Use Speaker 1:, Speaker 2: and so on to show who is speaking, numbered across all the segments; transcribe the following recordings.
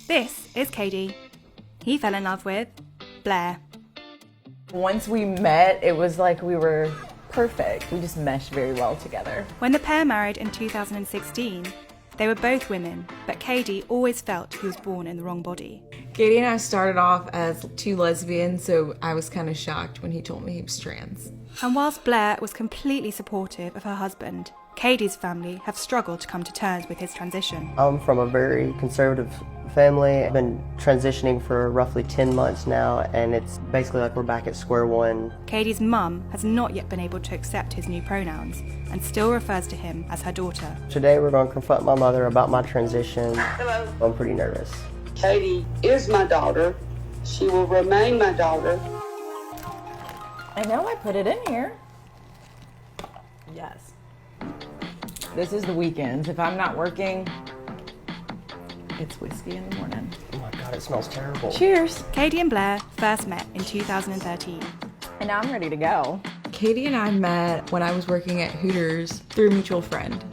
Speaker 1: This is Katie. He fell in love with Blair.
Speaker 2: Once we met, it was like we were perfect. We just meshed very well together.
Speaker 1: When the pair married in 2016, they were both women, but Katie always felt he was born in the wrong body.
Speaker 2: Katie and I started off as two lesbians, so I was kind of shocked when he told me he was trans.
Speaker 1: And whilst Blair was completely supportive of her husband, Katie's family have struggled to come to terms with his transition.
Speaker 3: I'm from a very conservative family. I've been transitioning for roughly 10 months now, and it's basically like we're back at square one.
Speaker 1: Katie's mum has not yet been able to accept his new pronouns and still refers to him as her daughter.
Speaker 3: Today we're going to confront my mother about my transition.
Speaker 4: Hello.
Speaker 3: I'm pretty nervous.
Speaker 4: Katie is my daughter. She will remain my daughter.
Speaker 2: I know I put it in here. Yes. This is the weekends. If I'm not working, it's whiskey in the morning.
Speaker 3: Oh my God, it smells terrible.
Speaker 2: Cheers.
Speaker 1: Katie and Blair first met in 2013.
Speaker 2: And now I'm ready to go. Katie and I met when I was working at Hooters through a mutual friend.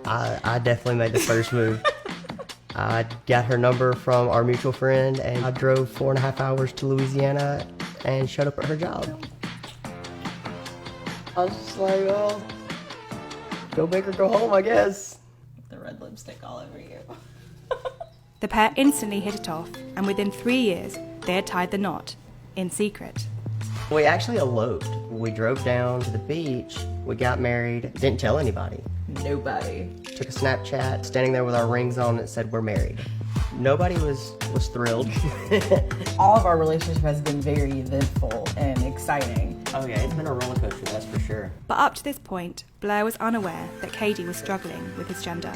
Speaker 3: I definitely made the first move. I got her number from our mutual friend, and I drove 4.5 hours to Louisiana and showed up at her job. I was just like, oh, go big or go home, I guess.
Speaker 2: The red lipstick all over you.
Speaker 1: The pair instantly hit it off, and within 3 years, they had tied the knot, in secret.
Speaker 3: We actually eloped. We drove down to the beach, we got married, didn't tell anybody.
Speaker 2: Nobody.
Speaker 3: Took a Snapchat, standing there with our rings on that said we're married. Nobody was thrilled.
Speaker 2: All of our relationship has been very eventful and exciting.
Speaker 3: Oh yeah, it's been a roller coaster, that's for sure.
Speaker 1: But up to this point, Blair was unaware that Katie was struggling with his gender.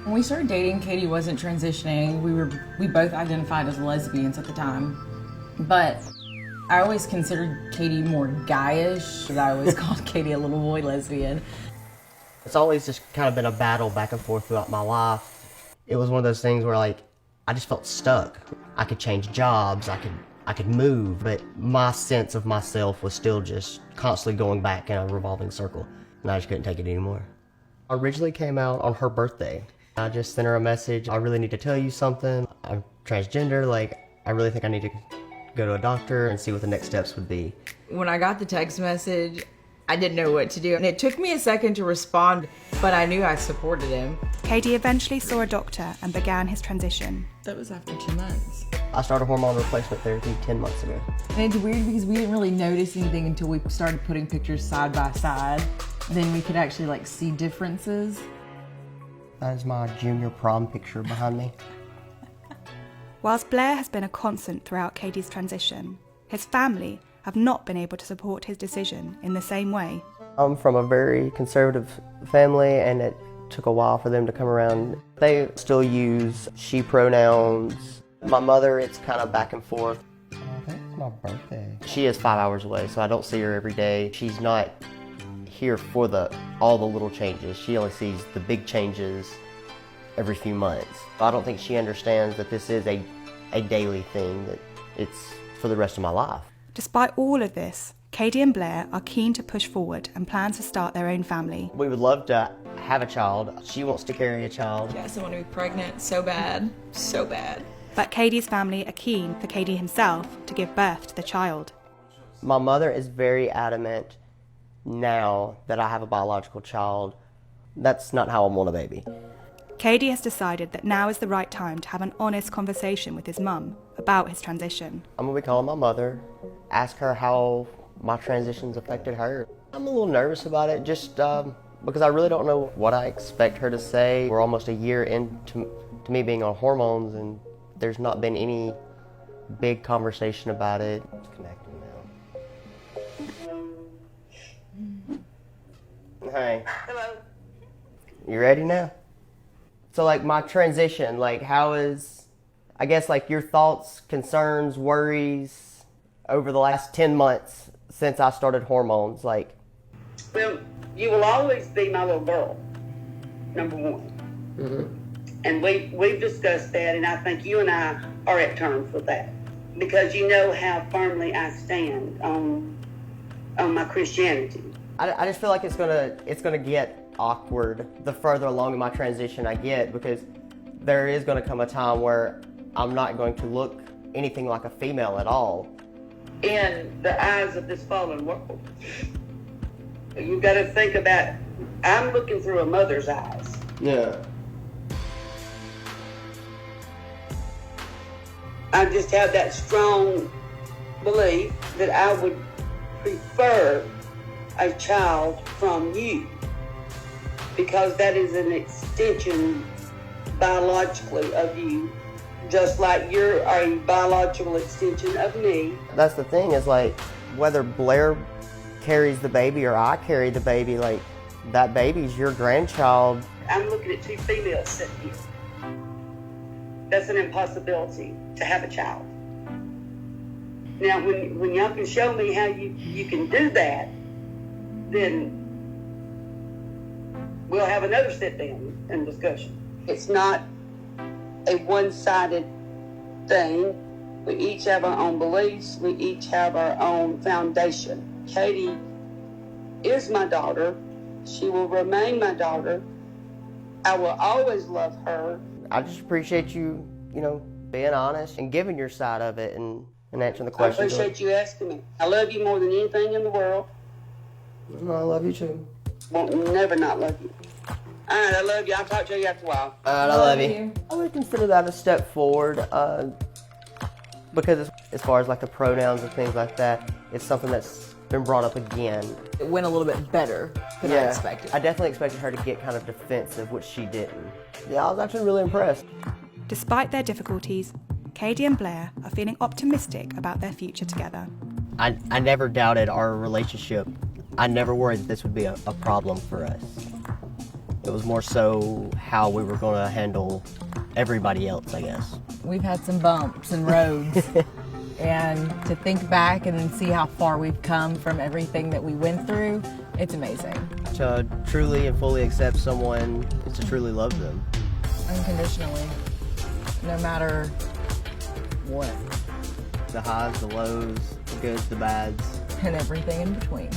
Speaker 2: When we started dating, Katie wasn't transitioning. We both identified as lesbians at the time. But I always considered Katie more guyish, but I always called Katie a little boy lesbian.
Speaker 3: It's always just kind of been a battle back and forth throughout my life. It was one of those things where like, I just felt stuck. I could change jobs, I could move, but my sense of myself was still just constantly going back in a revolving circle, and I just couldn't take it anymore. I originally came out on her birthday. I just sent her a message. I really need to tell you something. I'm transgender, like, I really think I need to go to a doctor and see what the next steps would be.
Speaker 2: When I got the text message, I didn't know what to do. And it took me a second to respond, but I knew I supported him.
Speaker 1: Katie eventually saw a doctor and began his transition.
Speaker 2: That was after 2 months.
Speaker 3: I started hormone replacement therapy 10 months ago.
Speaker 2: And it's weird because we didn't really notice anything until we started putting pictures side by side. Then we could actually like see differences.
Speaker 3: That is my junior prom picture behind me.
Speaker 1: Whilst Blair has been a constant throughout Katie's transition, his family have not been able to support his decision in the same way.
Speaker 3: I'm from a very conservative family, and it took a while for them to come around. They still use she pronouns. My mother, it's kind of back and forth. I think it's my birthday. She is 5 hours away, so I don't see her every day. She's not here for all the little changes. She only sees the big changes every few months. I don't think she understands that this is a daily thing, that it's for the rest of my life.
Speaker 1: Despite all of this, Katie and Blair are keen to push forward and plan to start their own family.
Speaker 3: We would love to have a child. She wants to carry a child.
Speaker 2: Yes, I want to be pregnant so bad, so bad.
Speaker 1: But Katie's family are keen for Katie himself to give birth to the child.
Speaker 3: My mother is very adamant now that I have a biological child. That's not how I want a baby.
Speaker 1: Katie has decided that now is the right time to have an honest conversation with his mum about his transition.
Speaker 3: I'm gonna be calling my mother, ask her how my transition's affected her. I'm a little nervous about it, just because I really don't know what I expect her to say. We're almost a year into me being on hormones, and there's not been any big conversation about it. It's connecting now. Hey.
Speaker 4: Hello.
Speaker 3: You ready now? So like my transition, like how is, I guess like your thoughts, concerns, worries over the last 10 months since I started hormones, like?
Speaker 4: Well, you will always be my little girl, number one.
Speaker 3: Mm-hmm.
Speaker 4: And we've discussed that, and I think you and I are at terms with that. Because you know how firmly I stand on my Christianity.
Speaker 3: I just feel like it's gonna get awkward the further along in my transition I get, because there is gonna come a time where I'm not going to look anything like a female at all.
Speaker 4: In the eyes of this fallen world, you got to think about, I'm looking through a mother's eyes.
Speaker 3: Yeah.
Speaker 4: I just have that strong belief that I would prefer a child from you, because that is an extension biologically of you, just like you're a biological extension of me.
Speaker 3: That's the thing, is like, whether Blair carries the baby or I carry the baby, like, that baby's your grandchild.
Speaker 4: I'm looking at two females sitting here. That's an impossibility to have a child. Now, when y'all can show me how you can do that, then we'll have another sit down and discussion. It's not a one-sided thing. We each have our own beliefs. We each have our own foundation. Katie is my daughter. She will remain my daughter. I will always love her.
Speaker 3: I just appreciate you, being honest and giving your side of it and answering the questions.
Speaker 4: I appreciate you asking me. I love you more than anything in the world.
Speaker 3: No, I love you too.
Speaker 4: Won't never not love you. All right, I love you. I'll talk to you after a while.
Speaker 3: I love you. I would consider that a step forward, because as far as like the pronouns and things like that, it's something that's been brought up again.
Speaker 2: It went a little bit better than I expected.
Speaker 3: I definitely expected her to get kind of defensive, which she didn't. Yeah, I was actually really impressed.
Speaker 1: Despite their difficulties, Katie and Blair are feeling optimistic about their future together.
Speaker 3: I never doubted our relationship. I never worried that this would be a problem for us. It was more so how we were going to handle everybody else, I guess.
Speaker 2: We've had some bumps and roads, and to think back and then see how far we've come from everything that we went through, it's amazing.
Speaker 3: To truly and fully accept someone is to truly love them.
Speaker 2: Unconditionally, no matter what.
Speaker 3: The highs, the lows, the goods, the bads.
Speaker 2: And everything in between.